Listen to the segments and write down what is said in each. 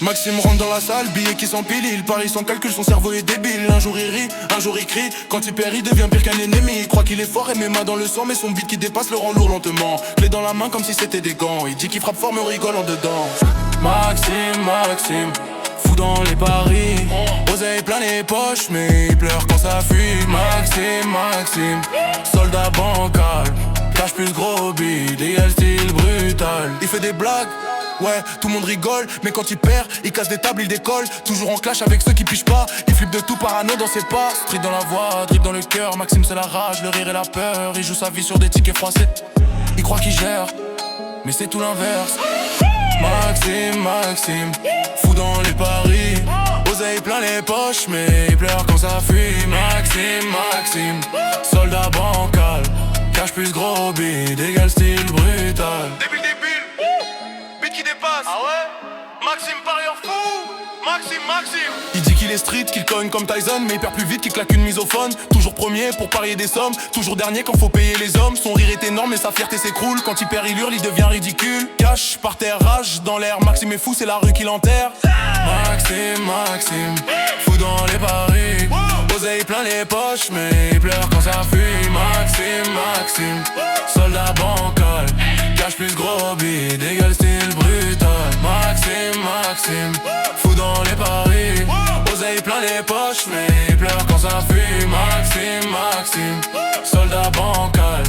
Maxime rentre dans la salle, billets qui s'empilent. Il parie sans calcul, son cerveau est débile. Un jour il rit, un jour il crie. Quand il perd, il devient pire qu'un ennemi. Il croit qu'il est fort et met mains dans le sang. Mais son beat qui dépasse le rend lourd lentement. Clé dans la main comme si c'était des gants. Il dit qu'il frappe fort mais on rigole en dedans. Maxime, fou dans les paris. Oseille plein les poches mais il pleure quand ça fuit. Maxime, soldat bancal. Cache plus gros bide, égal style brutal. Il fait des blagues, ouais, tout le monde rigole. Mais quand il perd, il casse des tables, il décolle. Toujours en clash avec ceux qui pichent pas. Il flippe de tout, parano dans ses pas. Street dans la voix, drip dans le cœur. Maxime c'est la rage, le rire et la peur. Il joue sa vie sur des tickets froissés. Il croit qu'il gère, mais c'est tout l'inverse. Maxime, fou dans les paris. Oseille plein les poches, mais il pleure quand ça fuit. Maxime, soldat bancal. Cache plus gros bide, égal style brutal. Débile, beat qui dépasse. Ah ouais? Maxime parieur fou. Maxime. Il dit qu'il est street, qu'il cogne comme Tyson. Mais il perd plus vite qu'il claque une misophone. Toujours premier pour parier des sommes. Toujours dernier quand faut payer les hommes. Son rire est énorme et sa fierté s'écroule. Quand il perd il hurle, il devient ridicule. Cache par terre, rage dans l'air. Maxime est fou, c'est la rue qui l'enterre. Maxime, fou dans les paris. Oseille plein les poches mais il pleure quand ça fuit. Maxime, soldat bancal. Cache plus gros bide, égal style brutal. Maxime, fou dans les paris. Oseille plein les poches mais il pleure quand ça fuit. Maxime, soldat bancal.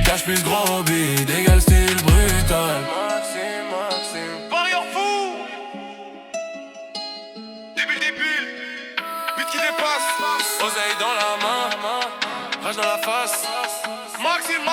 Cache plus gros bide, égal style brutal. Maxime, parieur fou. Débile, beat qui dépasse. Oseille dans la main, rage dans la face. Maxime.